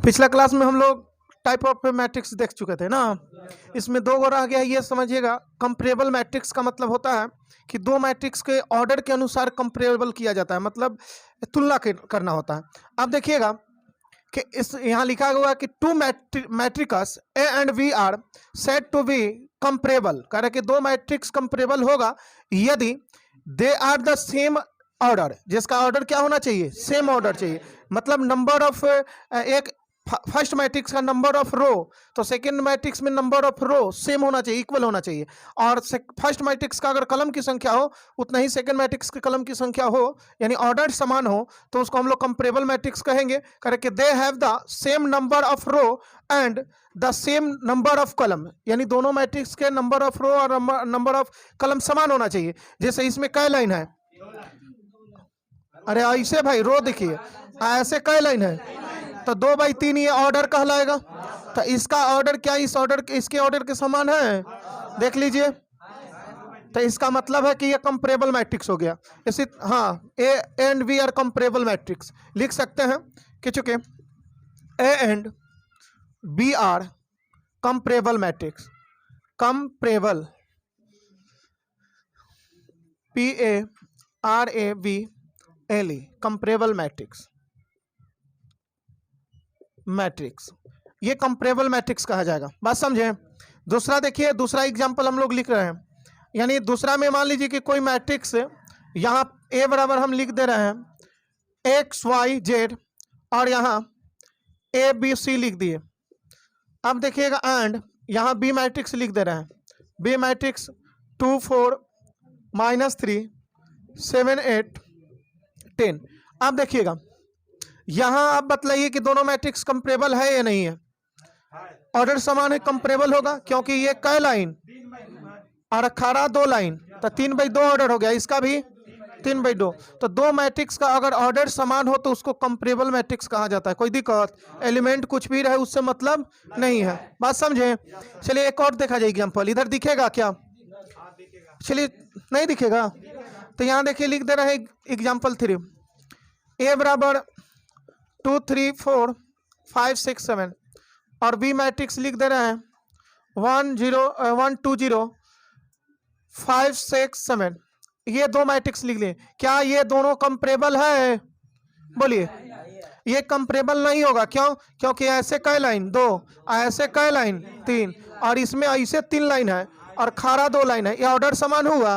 पिछला क्लास में हम लोग टाइप ऑफ मैट्रिक्स देख चुके थे ना। इसमें दो गो रह गया, ये समझिएगा। कंपेरेबल मैट्रिक्स का मतलब होता है कि दो मैट्रिक्स के ऑर्डर के अनुसार कंपेरेबल किया जाता है, मतलब तुलना करना होता है। अब देखिएगा कि इस यहाँ लिखा हुआ है कि two matrix A and B are said to be comparable. कह रहे कि दो मैट्रिक्स कंपेरेबल होगा यदि they are the same order, जिसका ऑर्डर क्या होना चाहिए, सेम ऑर्डर चाहिए। मतलब नंबर ऑफ एक फर्स्ट मैट्रिक्स का नंबर ऑफ रो, तो सेकंड मैट्रिक्स में नंबर ऑफ रो सेम होना चाहिए, इक्वल होना चाहिए। और फर्स्ट मैट्रिक्स का अगर कलम की संख्या हो उतना ही सेकंड मैट्रिक्स के कलम की संख्या हो, यानी ऑर्डर समान हो, तो उसको हम लोग कंपेरेबल मैट्रिक्स कहेंगे। करके they have the same number of row and the same number of column, यानी दोनों मैट्रिक्स के नंबर ऑफ रो और नंबर ऑफ कलम समान होना चाहिए। जैसे इसमें कै लाइन है, अरे ऐसे भाई रो देखिए, ऐसे कै लाइन है, तो 2/3 ये ऑर्डर कहलाएगा। तो इसका ऑर्डर क्या इस ऑर्डर के, इसके ऑर्डर के समान है, देख लीजिए। तो इसका मतलब है कि ये कंपेरेबल मैट्रिक्स हो गया। इसी हाँ, A and B are comparable matrix लिख सकते हैं कि चूंकि A and B are comparable matrix, comparable PARABLE comparable matrix, matrix ये कंपेरेबल मैट्रिक्स कहा जाएगा। बात समझे। दूसरा देखिए, दूसरा एग्जांपल हम लोग लिख रहे हैं, यानी दूसरा में मान लीजिए कि कोई मैट्रिक्स यहाँ ए बराबर हम लिख दे रहे हैं XYZ और यहाँ ABC लिख दिए। अब देखिएगा एंड यहाँ बी मैट्रिक्स लिख दे रहे हैं, बी मैट्रिक्स 2 4 -3 7 8 10। अब देखिएगा यहाँ आप बतलाइए कि दोनों मैट्रिक्स कंपेरेबल है या नहीं है। ऑर्डर समान है, कंपेरेबल होगा, क्योंकि ये कै लाइन और 2 लाइन, तो 3/2 ऑर्डर हो गया, इसका भी 3/2। तो दो मैट्रिक्स का अगर ऑर्डर समान हो तो उसको कंपेरेबल मैट्रिक्स कहा जाता है। कोई दिक्कत, एलिमेंट कुछ भी रहे उससे मतलब नहीं है। बात समझे। चलिए एक और देखा जाए एग्जाम्पल, इधर दिखेगा क्या, चलिए नहीं दिखेगा तो यहाँ देखिए लिख दे रहे हैं एग्जाम्पल 3, ए बराबर 2 3 4 5 6 7 और बी मैट्रिक्स लिख दे रहे हैं 1 0 1 2 0 5 6 7। ये दो मैट्रिक्स लिख लिए, क्या ये दोनों कंपेरेबल है, बोलिए। ये कंपेरेबल नहीं होगा, क्यों, क्योंकि ऐसे कै लाइन 2, ऐसे कै लाइन 3 और इसमें ऐसे 3 लाइन है और 2 लाइन है। ये ऑर्डर समान हुआ,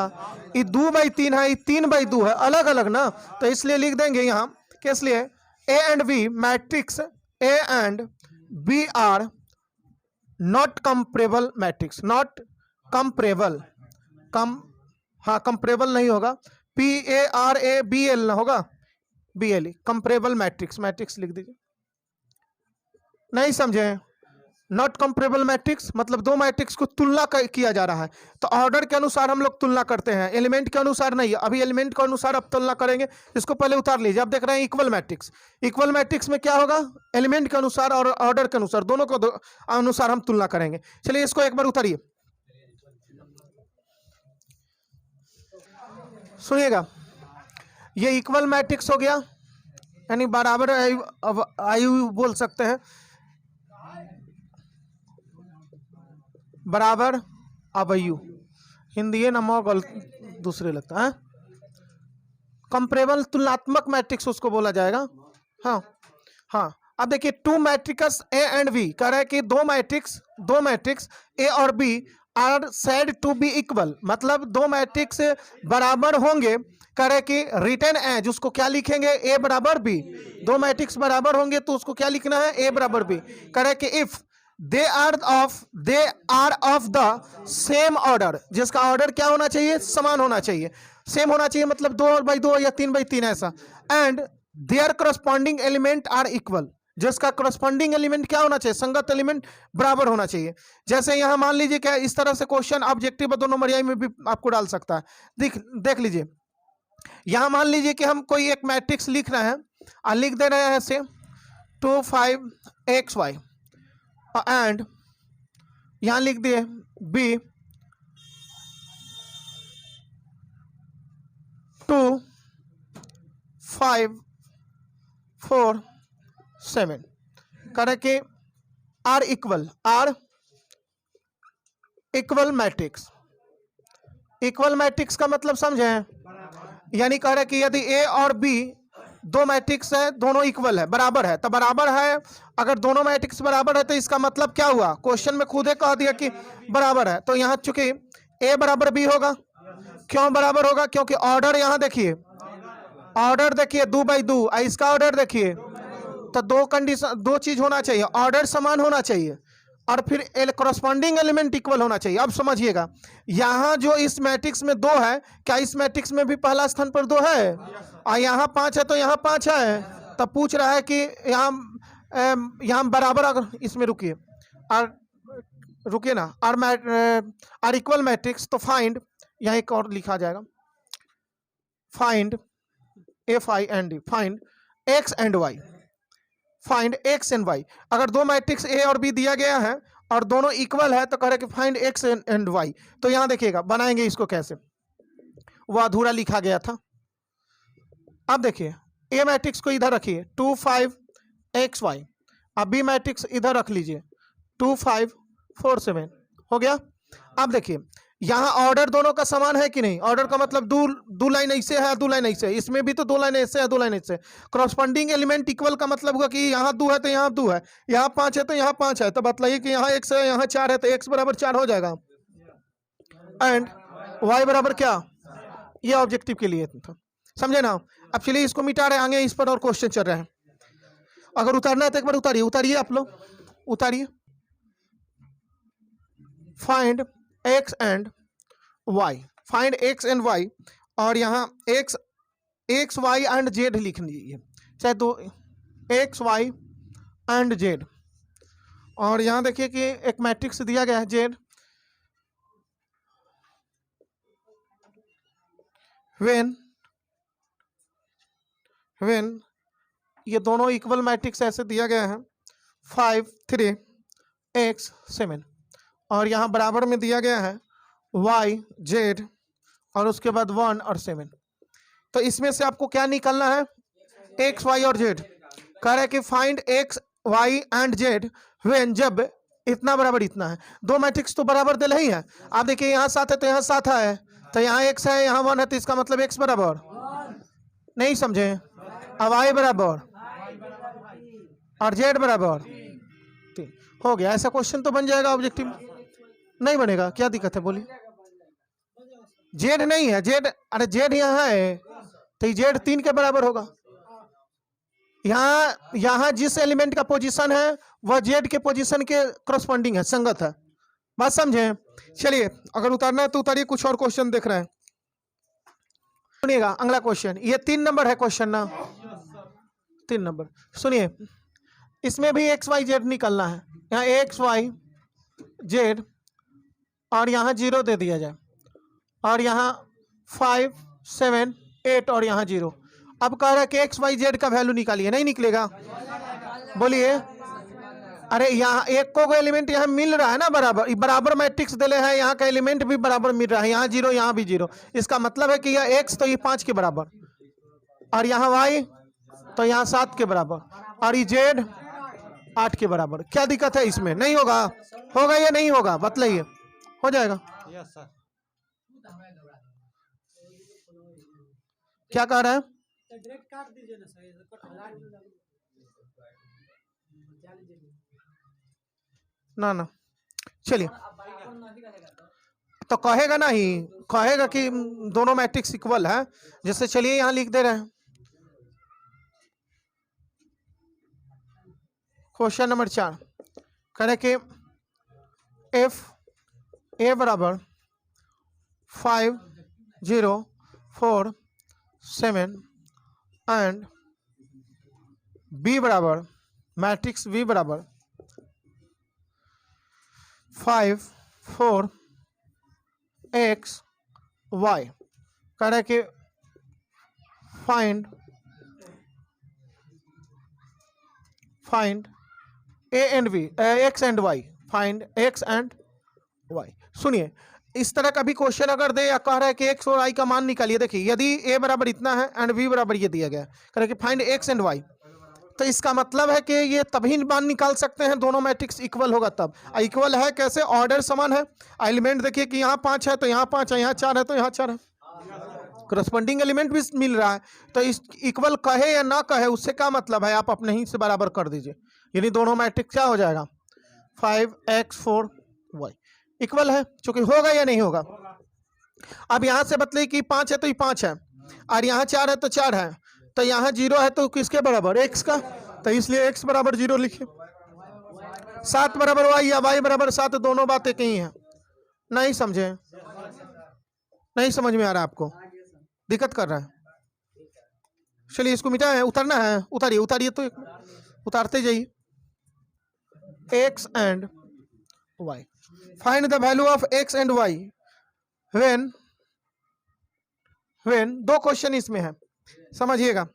ये 2/3 है, ये 3/2 है, अलग अलग ना। तो इसलिए लिख देंगे यहाँ कि इसलिए A and B matrix, A and B are not comparable matrix, not comparable, हाँ कंपेरेबल नहीं होगा, PARABL ना होगा, BLE कंपेरेबल मैट्रिक्स, मैट्रिक्स लिख दीजिए। नहीं समझे। नॉट कंपेरेबल मैट्रिक्स मतलब दो मैट्रिक्स को तुलना किया जा रहा है, तो ऑर्डर के अनुसार हम लोग तुलना करते हैं, एलिमेंट के अनुसार नहीं। अभी एलिमेंट के अनुसार अब तुलना करेंगे, इसको पहले उतार लीजिए। अब देख रहे हैं इक्वल मैट्रिक्स, इक्वल मैट्रिक्स में क्या होगा, एलिमेंट के अनुसार और ऑर्डर के अनुसार, दोनों को अनुसार हम तुलना करेंगे। चलिए इसको एक बार उतारिए, सुनिएगा। ये इक्वल मैट्रिक्स हो गया, यानी बराबर आयु बोल सकते हैं, बराबर अवयु, हिंदी है ना मॉगल दूसरे लगता है। कंपेरेबल तुलनात्मक मैट्रिक्स उसको बोला जाएगा। हाँ हाँ। अब देखिए two matrix A and B, कह रहा है कि दो मैट्रिक्स ए और B are said to be equal, मतलब दो मैट्रिक्स बराबर होंगे। कह रहे कि रिटन एज, उसको क्या लिखेंगे, ए बराबर बी। दो मैट्रिक्स बराबर होंगे तो उसको क्या लिखना है, ए बराबर बी। कह रहे कि if they are of the same order, जिसका ऑर्डर क्या होना चाहिए, समान होना चाहिए, सेम होना चाहिए, मतलब 2/2 या 3/3 ऐसा। And their corresponding element are equal, जिसका करस्पॉन्डिंग एलिमेंट क्या होना चाहिए, संगत एलिमेंट बराबर होना चाहिए। जैसे यहाँ मान लीजिए क्या इस तरह से क्वेश्चन ऑब्जेक्टिव 2 नंबरिया में भी आपको डाल सकता है। देख लीजिए, यहाँ मान लीजिए कि हम कोई एक मैट्रिक्स लिख रहे हैं और लिख दे रहे हैं ऐसे 2 5 XY एंड यहाँ लिख दिए B 2 5 4 7 कह रहे कि are equal matrix. Equal matrix का मतलब समझे, यानी कह रहे कि यदि ए और बी दो मैट्रिक्स है, दोनों इक्वल है, बराबर है, तो बराबर है। अगर दोनों मैट्रिक्स बराबर है तो इसका मतलब क्या हुआ, क्वेश्चन में खुद ही कह दिया कि बराबर है। तो यहाँ चूंकि ए बराबर बी होगा, क्यों बराबर होगा, क्योंकि ऑर्डर यहाँ देखिए, ऑर्डर देखिए 2 बाई 2, इसका ऑर्डर देखिए, तो दो कंडीशन, दो चीज होना चाहिए, ऑर्डर समान होना चाहिए और फिर कॉरस्पॉन्डिंग एलिमेंट इक्वल होना चाहिए। अब समझिएगा, यहाँ जो इस मैट्रिक्स में 2 है, क्या इस मैट्रिक्स में भी पहला स्थान पर 2 है, और यहाँ 5 है, तो यहाँ 5 है। तब पूछ रहा है कि यहाँ बराबर, अगर इसमें रुकिए और रुकिए ना, आर इक्वल मैट्रिक्स, तो फाइंड, यहाँ एक और लिखा जाएगा, find FIND, find x and Y, find x and y. अगर दो मैट्रिक्स ए और बी दिया गया है और दोनों इक्वल है तो कह रहे कि फाइंड एक्स एंड वाई। तो यहां देखिएगा बनाएंगे इसको कैसे, वो अधूरा लिखा गया था। अब देखिए ए मैट्रिक्स को इधर रखिए 2 5 XY, अब बी मैट्रिक्स इधर रख लीजिए 2 5 4 7, हो गया। अब देखिए यहाँ ऑर्डर दोनों का समान है कि नहीं, ऑर्डर का मतलब दो लाइन ऐसे है, 2 लाइन ऐसे है, इसमें भी तो 2 लाइन ऐसे है, 2 लाइन ऐसे। क्रॉसपॉन्डिंग एलिमेंट इक्वल का मतलब होगा कि यहाँ 2 है तो यहाँ 2 है, यहाँ 5 है तो यहाँ 5 है, तो बतलाइए कि यहाँ x है, यहाँ 4 है, तो x बराबर 4 हो जाएगा। एंड y बराबर क्या, ये ऑब्जेक्टिव के लिए था, समझे ना। अब चलिए इसको मिटा रहे, आगे इस पर और क्वेश्चन चल रहे हैं। अगर उतारना है तो एक बार उतारिए, उतारिए आप लोग, उतारिए। Find x and Y, find x and Y, और यहाँ एक्स वाई एंड जेड लिख लीजिए, चाहे तो एक्स वाई एंड जेड। और यहाँ देखिए कि एक मैट्रिक्स दिया गया है जेड, व्हेन ये दोनों इक्वल मैट्रिक्स ऐसे दिया गया है 5 3 x 7, और यहाँ बराबर में दिया गया है y z और उसके बाद 1 और 7। तो इसमें से आपको क्या निकालना है, x y और z। कह रहे कि find x y and z when, जब इतना बराबर इतना है। दो मैट्रिक्स तो बराबर दे रही है। आप देखिए यहाँ 7 है तो यहाँ 7 है, तो यहाँ x है, यहाँ 1 है, तो इसका मतलब x बराबर, नहीं समझे, अब y बराबर और z बराबर हो गया। ऐसा क्वेश्चन तो बन जाएगा, ऑब्जेक्टिव नहीं बनेगा, क्या दिक्कत है बोलिए। जेड नहीं है, जेड, अरे जेड यहाँ है तो जेड 3 के बराबर होगा। यहाँ जिस एलिमेंट का पोजीशन है वह जेड के पोजीशन के करस्पॉन्डिंग है, संगत है, बात समझे। चलिए अगर उतारना है तो उतारिए, कुछ और क्वेश्चन देख रहे हैं, सुनिएगा। अगला क्वेश्चन, ये 3 नंबर है क्वेश्चन ना, 3 नंबर सुनिए। इसमें भी एक्स वाई जेड निकलना है, यहाँ एक्स वाई जेड और यहाँ 0 दे दिया जाए, और यहाँ 5 7 8 और यहाँ 0। अब कह रहा है कि एक्स वाई जेड का वैल्यू निकालिए, नहीं निकलेगा, बोलिए। अरे यहाँ एक को एलिमेंट यहाँ मिल रहा है ना, बराबर मैट्रिक्स दिले है, यहाँ का एलिमेंट भी बराबर मिल रहा है, यहाँ 0 यहाँ भी 0। इसका मतलब है कि यह x तो ये 5 के बराबर, और यहाँ y तो यहाँ 7 के बराबर, और ये z 8 के बराबर। क्या दिक्कत है इसमें, नहीं होगा, होगा या नहीं होगा, बतलाइए, हो जाएगा। Yes sir. क्या कह रहा है, ना चलिए, तो कहेगा नहीं, कहेगा कि दोनों मैट्रिक्स इक्वल है, जैसे चलिए यहाँ लिख दे रहे हैं। क्वेश्चन नंबर 4 कह रहे कि एफ ए बराबर 5 0 4 7 एंड बी बराबर, मैट्रिक्स बी बराबर 5 4 x y। कह रहे कि find A and B, x and Y, find x and y. सुनिए, इस तरह का भी क्वेश्चन अगर दे या कह रहा है कि एक्स और वाई का मान निकालिए, देखिए यदि ए बराबर इतना है एंड बी बराबर ये दिया गया, कह रहे कि फाइंड एक्स एंड वाई, तो इसका मतलब है कि ये तभी मान निकाल सकते हैं दोनों मैट्रिक्स इक्वल होगा तब। इक्वल है कैसे? ऑर्डर समान है, एलिमेंट देखिए कि यहाँ 5 है तो यहाँ 5 है, यहाँ 4 है तो यहाँ 4 है, करस्पॉन्डिंग एलिमेंट भी मिल रहा है। तो इस इक्वल कहे या ना कहे उससे क्या मतलब है, आप अपने ही से बराबर कर दीजिए, यानी दोनों मैट्रिक्स क्या हो जाएगा 5x4y इक्वल है, चूंकि होगा या नहीं होगा। अब यहाँ से बतले कि 5 है तो ये 5 है, और यहाँ 4 है तो 4 है, तो यहाँ 0 है तो किसके बराबर? x का, तो इसलिए x बराबर 0 लिखिए। 7 बराबर y या y बराबर 7, दोनों बातें कहीं हैं। नहीं समझे? नहीं समझ में आ रहा आपको? दिक्कत कर रहा है? चलिए इसको मिटाए, उतरना है, उतारिए उतारिए, तो उतारते जाइए। x and y, find the value of x and y when दो क्वेश्चन इसमें है, समझिएगा।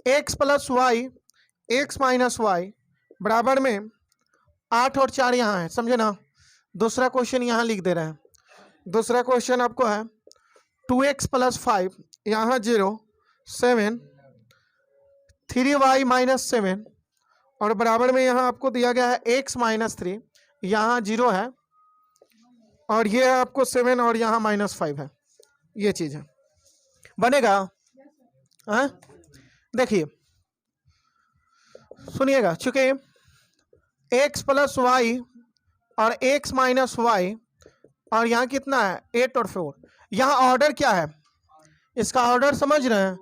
x plus y, x minus y बराबर में 8 और 4 यहाँ है, समझे ना। दूसरा क्वेश्चन यहाँ लिख दे रहे हैं। दूसरा क्वेश्चन आपको है 2x प्लस 5, यहाँ 0, 7, 3y माइनस 7, और बराबर में यहाँ आपको दिया गया है x माइनस 3, यहाँ 0 है, और ये आपको 7 और यहाँ -5 है। ये चीज़ है, बनेगा? हाँ देखिए सुनिएगा, चूंकि x प्लस वाई और x माइनस वाई, और यहाँ कितना है 8 और 4, यहाँ ऑर्डर क्या है इसका? ऑर्डर समझ रहे हैं?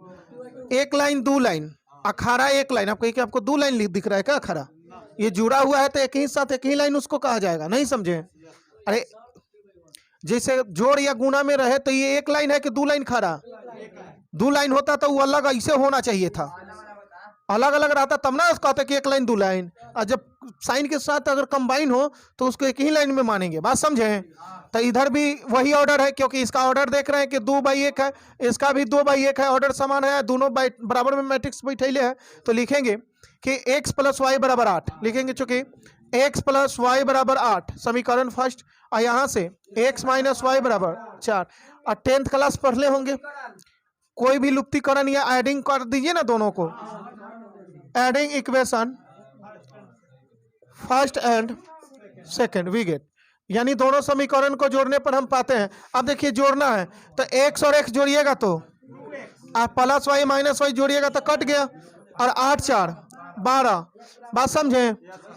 एक लाइन दो लाइन, अखाड़ा एक लाइन। आपको आपको दो लाइन दिख रहा है क्या? अखाड़ा ये जुड़ा हुआ है तो एक ही साथ एक ही लाइन उसको कहा जाएगा, नहीं समझे? अरे जैसे जोड़ या गुना में रहे तो ये एक लाइन है कि दो लाइन खड़ा? दो लाइन होता तो वो अलग ऐसे होना चाहिए था, अलग अलग रहता तब ना उसका कहते कि एक लाइन दो लाइन, और जब साइन के साथ अगर कंबाइन हो तो उसको एक ही लाइन में मानेंगे। बात समझे? तो इधर भी वही ऑर्डर है, क्योंकि इसका ऑर्डर देख रहे हैं कि 2/1 है, इसका भी 2/1 है, ऑर्डर समान है, दोनों बराबर में मैट्रिक्स बैठे हैं। तो लिखेंगे कि x प्लस वाई बराबर 8 लिखेंगे, चूंकि x प्लस वाई बराबर 8 समीकरण फर्स्ट, और यहाँ से x माइनस वाई बराबर 4। और 10th क्लास पढ़ ले होंगे, कोई भी लुप्तीकरण या एडिंग कर दीजिए ना दोनों को, adding equation first and second we get, यानी दोनों समीकरण को जोड़ने पर हम पाते हैं। अब देखिए जोड़ना है तो x और x जोड़िएगा तो आप प्लस वाई माइनस वाई जोड़िएगा तो कट गया, और 8 4 12। बात समझे?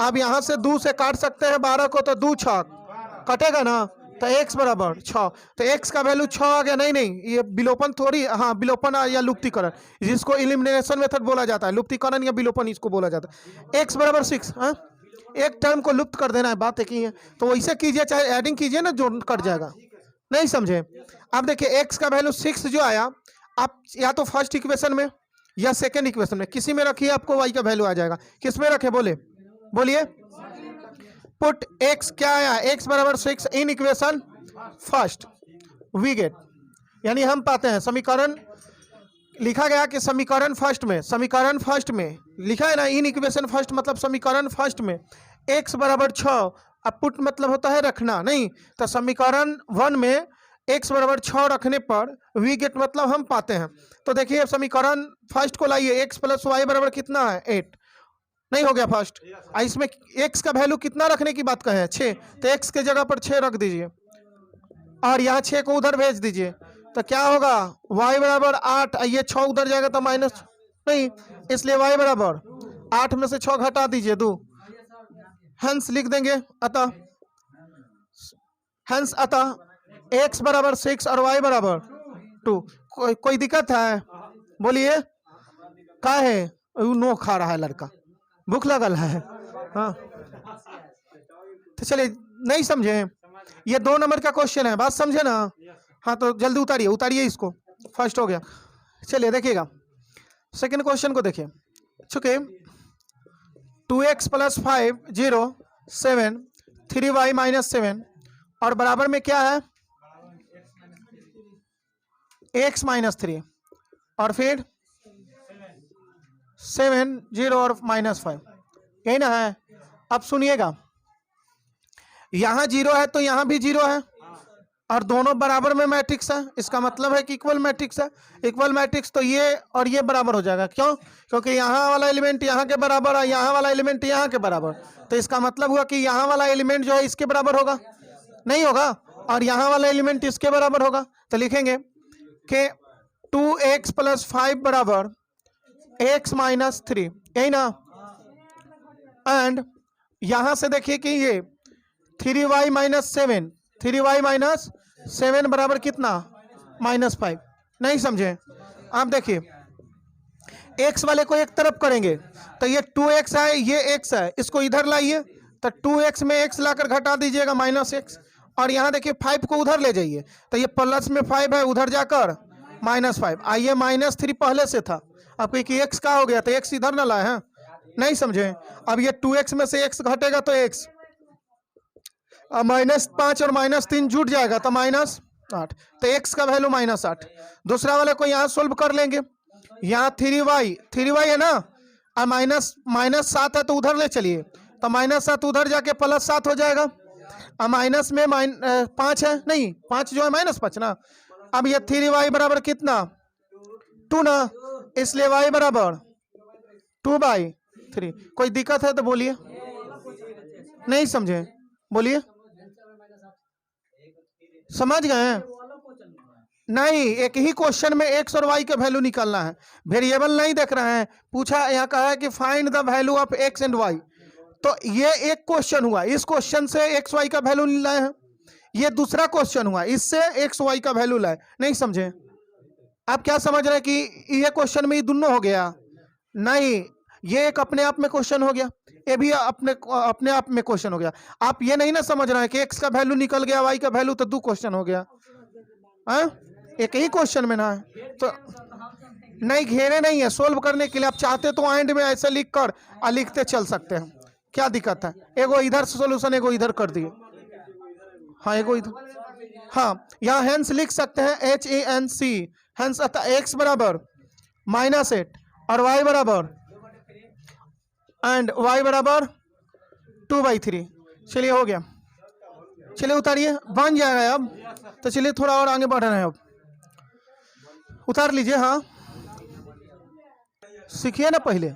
अब यहाँ से 2 से काट सकते हैं 12 को, तो 2 6 कटेगा ना, तो x बराबर 6, तो x का वैल्यू 6 आ गया। नहीं ये विलोपन थोड़ी, हाँ विलोपन या लुप्तीकरण, जिसको इलिमिनेशन मेथड बोला जाता है, लुप्तीकरण या विलोपन इसको बोला जाता है। x बराबर 6, हाँ एक टर्म को लुप्त कर देना है, बात एक ही है। तो वैसे कीजिए, चाहे एडिंग कीजिए ना, जो कट जाएगा। नहीं समझे? अब देखिए x का वैल्यू 6 जो आया, आप या तो फर्स्ट इक्वेशन में या सेकेंड इक्वेशन में किसी में रखिए, आपको y का वैल्यू आ जाएगा। किस में रखे बोलिए? पुट x क्या आया, x बराबर 6 in equation first we get, यानी हम पाते हैं समीकरण लिखा गया कि समीकरण फर्स्ट में लिखा है ना, इन इक्वेशन फर्स्ट मतलब समीकरण फर्स्ट में x बराबर 6। अब पुट मतलब होता है रखना, नहीं तो समीकरण 1 में x बराबर 6 रखने पर वी गेट मतलब हम पाते हैं। तो देखिए समीकरण फर्स्ट को लाइए, x प्लस वाई बराबर कितना है 8, नहीं हो गया फर्स्ट। इसमें x का वैल्यू कितना रखने की बात कहे 6, तो x के जगह पर 6 रख दीजिए, और यहाँ 6 को उधर भेज दीजिए, तो क्या होगा y बराबर 8, ये 6 उधर जाएगा तो माइनस नहीं, इसलिए y बराबर 8 में से 6 घटा दीजिए 2, हंस लिख देंगे अतः x बराबर 6 और y बराबर 2। कोई दिक्कत है? बोलिए क्या है? नो खा रहा है लड़का, भूख लगल है। हाँ तो चलिए, नहीं समझे? ये 2 नंबर का क्वेश्चन है, बात समझे ना। हाँ तो जल्दी उतारिए इसको, फर्स्ट हो गया। चलिए देखिएगा सेकंड क्वेश्चन को देखिए, चूंकि 2x प्लस 5 0 7 3y माइनस 7, और बराबर में क्या है x माइनस 3, और फिर 7 0 और -5, यही ना है। अब सुनिएगा, यहाँ 0 है तो यहाँ भी 0 है, और दोनों बराबर में मैट्रिक्स है, इसका मतलब है कि इक्वल मैट्रिक्स है। इक्वल मैट्रिक्स तो ये और ये बराबर हो जाएगा। क्यों? क्योंकि यहाँ वाला एलिमेंट यहाँ के बराबर है, यहाँ वाला एलिमेंट यहाँ के बराबर, तो इसका मतलब हुआ कि यहाँ वाला एलिमेंट जो है इसके बराबर होगा, नहीं होगा, और यहाँ वाला एलिमेंट इसके बराबर होगा। तो लिखेंगे कि 2x + 5 बराबर x - 3, यही ना। एंड यहां से देखिए कि ये 3y - 7 बराबर कितना? -5। नहीं समझे? आप देखिए x वाले को एक तरफ करेंगे तो ये 2x है, ये x है, इसको इधर लाइए तो 2x में x लाकर घटा दीजिएगा -x, और यहाँ देखिए 5 को उधर ले जाइए तो ये प्लस में 5 है, उधर जाकर -5। आइए -3 पहले से था, आपको कि x का हो गया तो x इधर ना लाए हैं, नहीं समझे? अब ये 2x में से x घटेगा तो x, -5 और -3 जुट जाएगा तो -8, तो x का वैल्यू -8। दूसरा वाले को यहाँ सोल्व कर लेंगे, यहाँ 3y है ना, और -7 है तो उधर ले चलिए तो -7 उधर जाके +7 हो जाएगा, और माइनस में 5 है, नहीं 5 जो है -5 ना। अब ये 3y बराबर कितना? 2 ना, इसलिए y बराबर 2/3। कोई दिक्कत है तो बोलिए, नहीं समझे? बोलिए, समझ गए? नहीं, एक ही क्वेश्चन में x और y का वैल्यू निकालना है, वेरिएबल नहीं देख रहे हैं। पूछा, यहाँ कहा है कि find the value of x and y, तो ये एक क्वेश्चन हुआ, इस क्वेश्चन से x y का वैल्यू लाए हैं। ये दूसरा क्वेश्चन हुआ, इससे x y का वैल्यू लाए, नहीं समझे? आप क्या समझ रहे हैं कि ये क्वेश्चन में ये दोनों हो गया? नहीं, ये एक अपने आप में क्वेश्चन हो गया, ये भी अपने आप में क्वेश्चन हो गया। आप ये नहीं ना समझ रहे हैं कि x का वैल्यू निकल गया, y का वैल्यू, तो 2 क्वेश्चन हो गया है, एक ही क्वेश्चन में ना है। तो नहीं, घेरे नहीं है, सोल्व करने के लिए आप चाहते तो एंड में ऐसे लिख कर लिखते चल सकते हैं, क्या दिक्कत है? एगो इधर सोल्यूशन, एगो इधर कर दिए, हाँ एगो इधर, हाँ यहाँ हेंस लिख सकते हैं HANC, हेंस अतः x बराबर -8 और y बराबर 2/3। चलिए हो गया, चलिए उतारिए, बन जाएगा अब। तो चलिए थोड़ा और आगे बढ़ रहे हैं, अब उतार लीजिए। हाँ सीखिए ना, पहले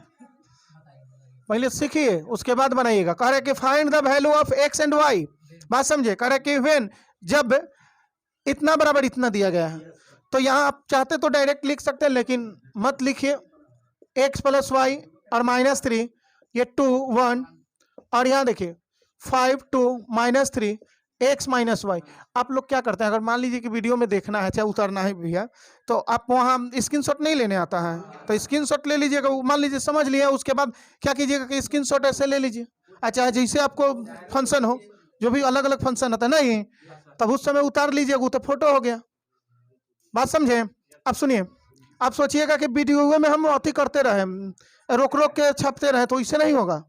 सीखिए उसके बाद बनाइएगा। कह रहे कि find the value of x and y, बात समझे? कह रहे कि व्हेन, जब इतना बराबर इतना दिया गया है, तो यहाँ आप चाहते तो डायरेक्ट लिख सकते हैं, लेकिन मत लिखिए। x + y और -3, ये 2 1, और यहाँ देखिए 5 2 -3 x - y। आप लोग क्या करते हैं, अगर मान लीजिए कि वीडियो में देखना है, चाहे उतारना है भैया, तो आप वहाँ स्क्रीनशॉट नहीं लेने आता है तो स्क्रीनशॉट ले लीजिएगा। मान लीजिए समझ लिया, उसके बाद क्या कीजिएगा कि स्क्रीनशॉट ऐसे ले लीजिए, अच्छा जैसे आपको फंक्शन हो, जो भी अलग अलग फंक्शन होता है नहीं, तब उस समय उतार लीजिएगा, वो तो फोटो हो गया। बात समझे? अब सुनिए, आप सोचिएगा कि वीडियो में हम अति करते रहे, रोक के छापते रहे, तो इससे नहीं होगा।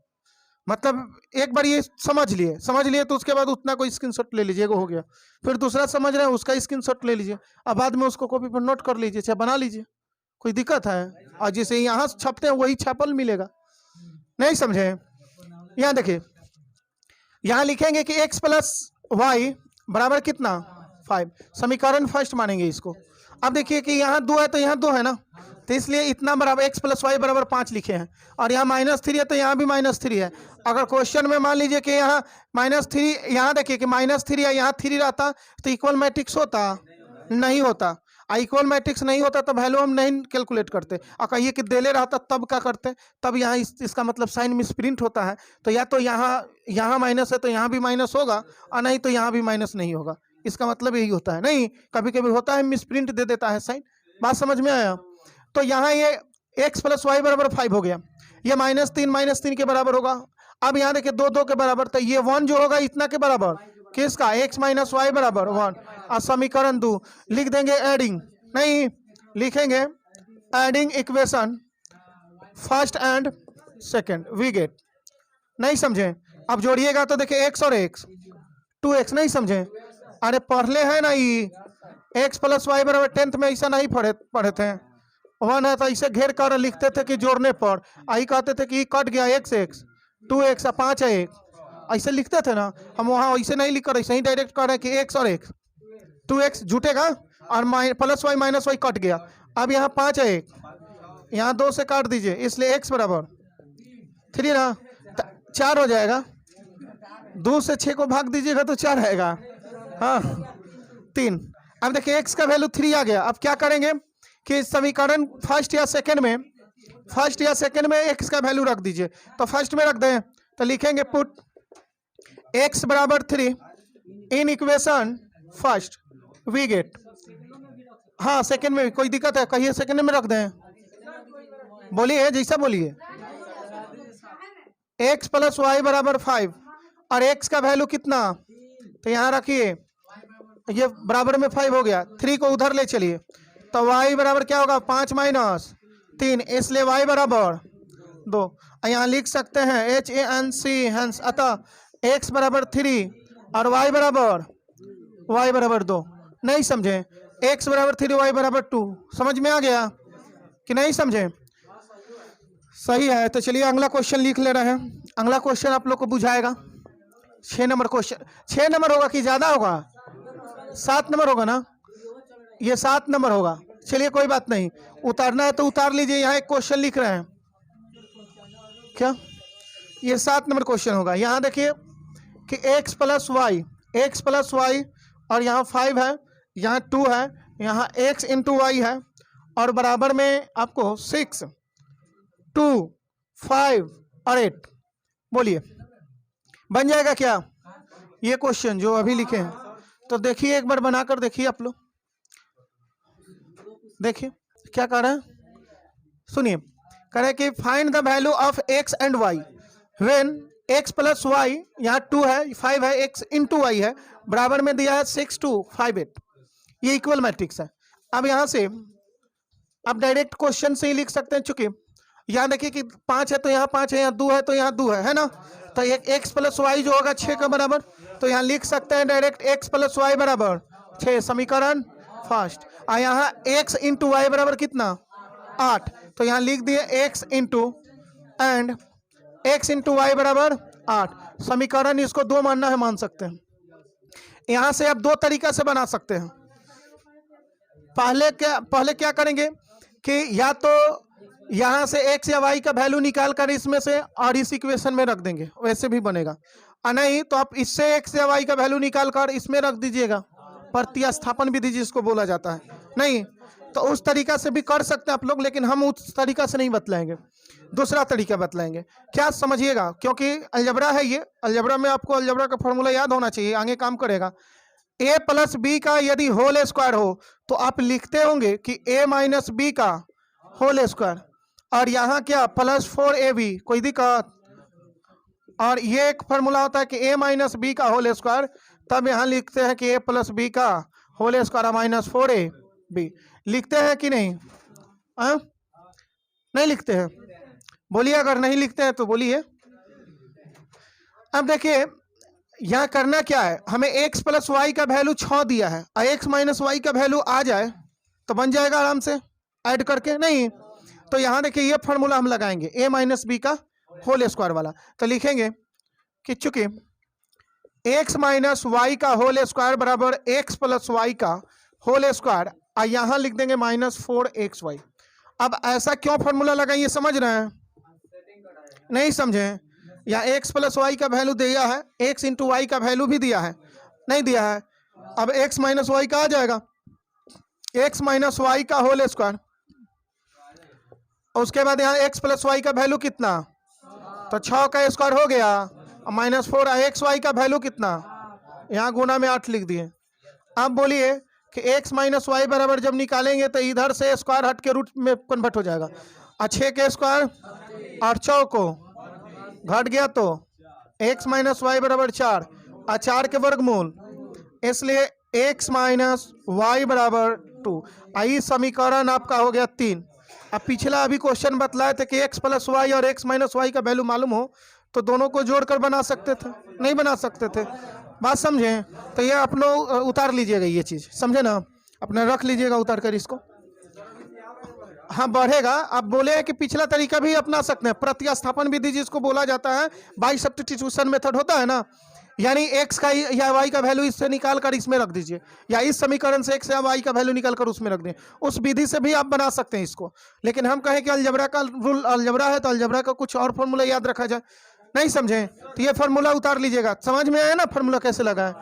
मतलब एक बार ये समझ लिए तो उसके बाद उतना कोई स्क्रीनशॉट ले लीजिए, हो गया। फिर दूसरा समझ रहे हैं, उसका स्क्रीनशॉट ले लीजिए, अब बाद में उसको कॉपी पर नोट कर लीजिए, चाहे बना लीजिए, कोई दिक्कत है? और जैसे यहाँ छापते हैं वही छापल मिलेगा, नहीं समझे? यहाँ देखिए, यहाँ लिखेंगे कि x + y बराबर कितना? 5। समीकरण फर्स्ट मानेंगे इसको। अब देखिए कि यहाँ 2 है तो यहाँ 2 है ना, तो इसलिए इतना बराबर x + y बराबर 5 लिखे हैं, और यहाँ -3 है तो यहाँ भी -3 है। अगर क्वेश्चन में मान लीजिए कि यहाँ -3, यहाँ देखिए कि -3 है, यहाँ 3 रहता तो इक्वल मैट्रिक्स होता? नहीं होता। इक्वल मैट्रिक्स नहीं होता तो वैल्यू हम नहीं कैलकुलेट करते, और कहिए कि देले रहता तब क्या करते? तब यहाँ इसका मतलब साइन मिसप्रिंट होता है, तो या तो यहाँ माइनस है तो यहाँ भी माइनस होगा, और नहीं तो यहाँ भी माइनस नहीं होगा। इसका मतलब यही होता है। नहीं, कभी कभी होता है मिसप्रिंट दे देता है साइन। बात समझ में आया? तो यहाँ ये x + y बराबर 5 हो गया, ये -3 के बराबर होगा। अब यहाँ देखिए 2 2 के बराबर, तो ये 1 जो होगा इतना के बराबर, किसका? x - y बराबर 1। और समीकरण 2 लिख देंगे एडिंग, नहीं लिखेंगे adding equation first and second, we get. नहीं समझे? अब जोड़िएगा तो देखिए x और x 2x, नहीं समझे? अरे पढ़ले हैं ना, ये x + y बराबर 10th में ऐसा नहीं पढ़े थे, 1 है तो ऐसे घेर कर लिखते थे कि जोड़ने पर आई कहते थे कि कट गया x 2x 5 है 1, ऐसे लिखते थे ना। हम वहाँ ऐसे नहीं लिख कर ऐसे ही डायरेक्ट कर रहे हैं कि x और x 2x जुटेगा और plus y minus y cut गया। अब यहाँ 5 है, एक यहाँ 2 से काट दीजिए, इसलिए x बराबर 3 ना 4 हो जाएगा। 2 से 6 को भाग दीजिएगा तो 4 आएगा, हाँ 3। अब देखिए x का वैल्यू 3 आ गया। अब क्या करेंगे कि समीकरण फर्स्ट या सेकंड में x का वैल्यू रख दीजिए। तो फर्स्ट में रख दें तो लिखेंगे पुट x बराबर 3 in equation first we get, हाँ सेकंड में भी कोई दिक्कत है, कहिए सेकंड में रख दें, बोलिए जैसा बोलिए। x प्लस वाई बराबर 5 और x का वैल्यू कितना, तो यहाँ रखिए ये बराबर में 5 हो गया, 3 को उधर ले चलिए तो y बराबर क्या होगा 5 माइनस 3, इसलिए y बराबर 2। यहाँ लिख सकते हैं HANC हंस, अतः x बराबर 3 और y बराबर 2। नहीं समझे, x बराबर 3 y बराबर 2, समझ में आ गया कि नहीं समझे? सही है। तो चलिए अगला क्वेश्चन लिख ले रहे हैं। अगला क्वेश्चन आप लोग को बुझाएगा 6 नंबर क्वेश्चन। 6 नंबर होगा कि ज़्यादा होगा? 7 नंबर होगा ना, ये 7 नंबर होगा। चलिए कोई बात नहीं, उतारना है तो उतार लीजिए। यहाँ एक क्वेश्चन लिख रहे हैं क्या, ये 7 नंबर क्वेश्चन होगा। यहाँ देखिए कि x प्लस वाई और यहाँ 5 है, यहाँ 2 है, यहाँ x इंटू वाई है और बराबर में आपको 6, 2, 5 और 8। बोलिए बन जाएगा क्या ये क्वेश्चन जो अभी लिखे हैं? तो देखिए एक बार बनाकर देखिए आप लोग, देखिए क्या कर रहे हैं, सुनिए। कह रहे हैं कि find the value of x and y when x plus y, यहाँ 2 है 5 है, x इंटू वाई है, बराबर में दिया है 6, 2, 5, 8। ये इक्वल मैट्रिक्स है। अब यहाँ से आप डायरेक्ट क्वेश्चन से ही लिख सकते हैं, चूंकि यहाँ देखिए कि 5 है तो यहाँ 5 है, यहाँ 2 है तो यहाँ 2 है ना। तो एक x प्लस वाई जो होगा 6 का बराबर, तो यहाँ लिख सकते हैं डायरेक्ट x प्लस वाई बराबर 6, समीकरण फर्स्ट। और यहाँ x इंटू वाई बराबर कितना 8, तो यहाँ लिख दिए x into and x into y बराबर 8, समीकरण इसको 2 मानना है, मान सकते हैं। यहाँ से आप 2 तरीका से बना सकते हैं। पहले क्या करेंगे कि या तो यहाँ से x या y का वैल्यू निकाल कर इसमें से और इस इक्वेशन में रख देंगे, वैसे भी बनेगा। और नहीं तो आप इससे x या y का वैल्यू निकाल कर इसमें रख दीजिएगा, प्रतिस्थापन विधि जिसको बोला जाता है। नहीं तो उस तरीका से भी कर सकते हैं आप लोग, लेकिन हम उस तरीका से नहीं बतलाएंगे, दूसरा तरीका बतलाएंगे। क्या समझिएगा, क्योंकि अलजबरा है ये, अलजबरा में आपको अलजबरा का फॉर्मूला याद होना चाहिए, आगे काम करेगा। a प्लस बी का यदि होल स्क्वायर हो तो आप लिखते होंगे कि a माइनस बी का होल स्क्वायर, और यहाँ क्या प्लस 4ab, कोई दिक्कत? और ये एक फार्मूला होता है कि a माइनस बी का होल स्क्वायर, तब यहाँ लिखते हैं कि a प्लस बी का होल स्क्वायर माइनस 4ab। लिखते हैं कि नहीं? नहीं लिखते हैं, बोलिए अगर नहीं लिखते हैं तो बोलिए। अब देखिए यहाँ करना क्या है, हमें x प्लस वाई का वैल्यू 6 दिया है और x माइनस वाई का वैल्यू आ जाए तो बन जाएगा आराम से ऐड करके। नहीं तो यहाँ देखिए ये फार्मूला हम लगाएंगे a माइनस बी का होल स्क्वायर वाला, तो लिखेंगे कि चूंकि x माइनस वाई का होल स्क्वायर बराबर x प्लस वाई का होल स्क्वायर, और यहाँ लिख देंगे माइनस 4xy। अब ऐसा क्यों फार्मूला लगाइए, समझ रहे हैं? नहीं समझे? या x प्लस वाई का वैल्यू दिया है, x इंटू वाई का वैल्यू भी दिया है, नहीं दिया है। अब x माइनस वाई का आ जाएगा, x माइनस वाई का होल स्क्वायर, उसके बाद यहाँ x प्लस वाई का वैल्यू कितना, तो 6 का स्क्वायर हो गया, माइनस 4 एक्स वाई का वैल्यू कितना, यहाँ गुना में 8 लिख दिए। अब बोलिए कि x माइनस वाई बराबर जब निकालेंगे तो इधर से स्क्वायर हट के रूट में कन्वर्ट हो जाएगा, और 6 के स्क्वायर और 4 को घट गया तो x माइनस वाई बराबर 4 और 4 के वर्गमूल, इसलिए x माइनस वाई बराबर 2। आई समीकरण आपका हो गया 3। अब पिछला अभी क्वेश्चन बतलाए थे कि x प्लस वाई और x माइनस वाई का वैल्यू मालूम हो तो दोनों को जोड़कर बना सकते थे, नहीं बना सकते थे, बात समझे? तो ये आप लोग उतार लीजिएगा, ये चीज़ समझे ना, अपने रख लीजिएगा उतार कर इसको। हाँ बढ़ेगा। आप बोले कि पिछला तरीका भी अपना सकते हैं, प्रतिस्थापन विधि जिसको बोला जाता है, बाई सब्स्टिट्यूशन मेथड होता है ना, यानी x का या y का वैल्यू इससे निकाल कर इसमें रख दीजिए, या इस समीकरण से x या y का वैल्यू निकाल कर उसमें रख दें। उस विधि से भी आप बना सकते हैं इसको, लेकिन हम कहें कि अलजबरा का रूल अलजबरा है तो अलजबरा का कुछ और फॉर्मूला याद रखा जाए। नहीं समझे तो ये फार्मूला उतार लीजिएगा। समझ में आया ना फार्मूला कैसे लगा है?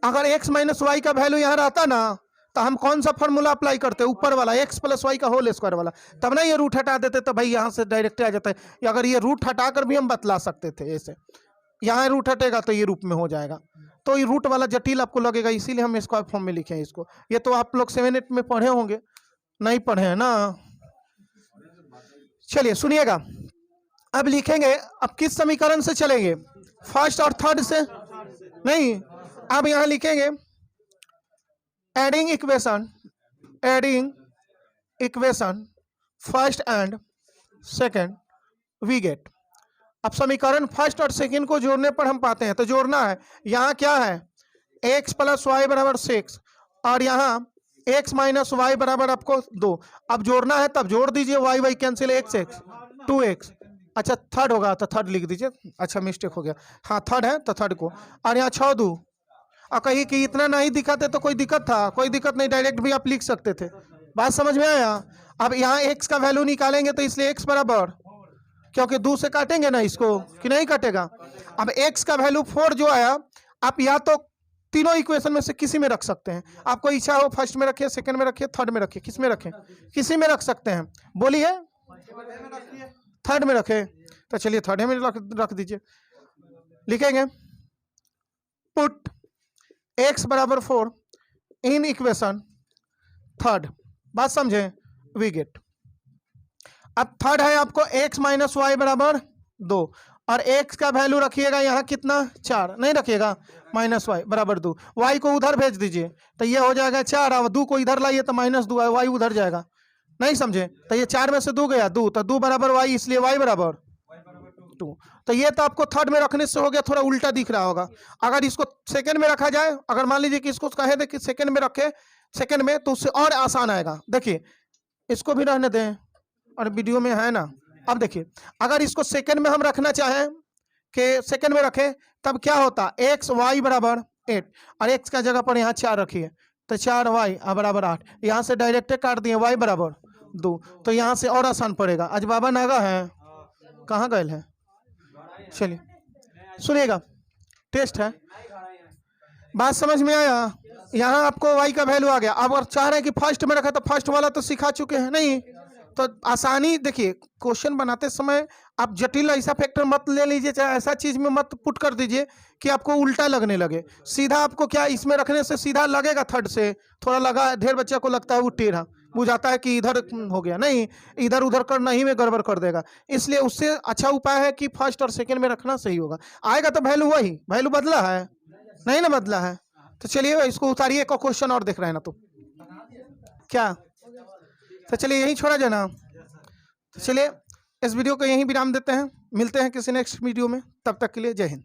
अगर x माइनस वाई का वैल्यू यहाँ रहता ना तो हम कौन सा फार्मूला अप्लाई करते, ऊपर वाला x प्लस वाई का होल स्क्वायर वाला, तब ना ये रूट हटा देते तो भाई यहाँ से डायरेक्ट आ जाता है। अगर ये रूट हटाकर भी हम बतला सकते थे ऐसे, यहाँ रूट हटेगा तो ये रूप में हो जाएगा, तो ये रूट वाला जटिल आपको लगेगा, इसीलिए हम स्क्वायर फॉर्म में लिखे हैं इसको। ये तो आप लोग 7-8 में पढ़े होंगे, नहीं पढ़े हैं ना? चलिए सुनिएगा, अब लिखेंगे। अब किस समीकरण से चलेंगे? फर्स्ट और थर्ड से नहीं, अब यहां लिखेंगे adding equation first and second we get. अब समीकरण फर्स्ट और सेकंड को जोड़ने पर हम पाते हैं, तो जोड़ना है। यहाँ क्या है? x प्लस वाई बराबर 6 और यहाँ x माइनस वाई बराबर आपको 2। अब जोड़ना है तब जोड़ दीजिए, Y Y cancel, x 2x। अच्छा थर्ड होगा तो थर्ड लिख दीजिए, अच्छा मिस्टेक हो गया, हाँ थर्ड है तो थर्ड को। और यहाँ 6 2, और कहीं कि इतना नहीं दिखाते तो कोई दिक्कत था? कोई दिक्कत नहीं, डायरेक्ट भी आप लिख सकते थे। बात समझ में आया? अब यहाँ x का वैल्यू निकालेंगे तो इसलिए x बराबर, क्योंकि 2 से काटेंगे ना इसको कि नहीं काटेगा। अब x का वैल्यू 4 जो आया, आप या तो तीनों इक्वेशन में से किसी में रख सकते हैं। आपको इच्छा हो फर्स्ट में रखिए, सेकंड में रखिए, थर्ड में रखिए, किस में रखें? किसी में रख सकते हैं, बोलिए। थर्ड में रखें, तो चलिए थर्ड में रख दीजिए। लिखेंगे पुट x बराबर 4 इन इक्वेशन थर्ड। बात समझे? We get. अब थर्ड है आपको x माइनस वाई बराबर 2 और x का वैल्यू रखिएगा यहाँ कितना? 4, नहीं रखिएगा, माइनस वाई बराबर 2। y को उधर भेज दीजिए तो ये हो जाएगा 4, और 2 को इधर लाइए तो -2 है, y उधर जाएगा। नहीं समझे? तो ये 4 में से 2 गया 2, तो 2 बराबर y, इसलिए y बराबर 2। तो ये तो आपको थर्ड में रखने से हो गया, थोड़ा उल्टा दिख रहा होगा। अगर इसको सेकंड में रखा जाए, अगर मान लीजिए कि इसको कहे दे कि सेकंड में रखे, सेकंड में, तो उससे और आसान आएगा। देखिए इसको भी रहने दें, और वीडियो में है ना। अब देखिए अगर इसको सेकंड में हम रखना चाहें कि सेकंड में रखें, तब क्या होता? x y बराबर 8 और x का जगह पर यहाँ 4 रखिए, तो 4y बराबर 8। यहाँ से डायरेक्ट काट दिए, y बराबर 2, तो यहाँ से और आसान पड़ेगा। आज बाबा नागा है, कहाँ गए हैं? चलिए सुनिएगा, टेस्ट है, बात समझ में आया? यहाँ आपको y का वैल्यू आ गया। अब अगर चाह रहे हैं कि फर्स्ट में रखा, तो फर्स्ट वाला तो सिखा चुके हैं, नहीं तो आसानी। देखिए क्वेश्चन बनाते समय आप जटिल ऐसा फैक्टर मत ले लीजिए, चाहे ऐसा चीज में मत पुट कर दीजिए कि आपको उल्टा लगने लगे। सीधा आपको क्या इसमें रखने से सीधा लगेगा, थर्ड से थोड़ा लगा, ढेर बच्चा को लगता है वो टेढ़ा बुझाता है कि इधर हो गया, नहीं, इधर उधर करना ही में गड़बड़ कर देगा। इसलिए उससे अच्छा उपाय है कि फर्स्ट और सेकंड में रखना सही होगा। आएगा तो वैल्यू वही, वैल्यू बदला है नहीं ना, बदला है। तो चलिए इसको उतारिए, एक क्वेश्चन और देख रहे हैं ना, तो क्या, तो चलिए यही छोड़ा जाए ना। तो चलिए इस वीडियो को यहीं विराम देते हैं, मिलते हैं किसी नेक्स्ट वीडियो में, तब तक के लिए जय हिंद।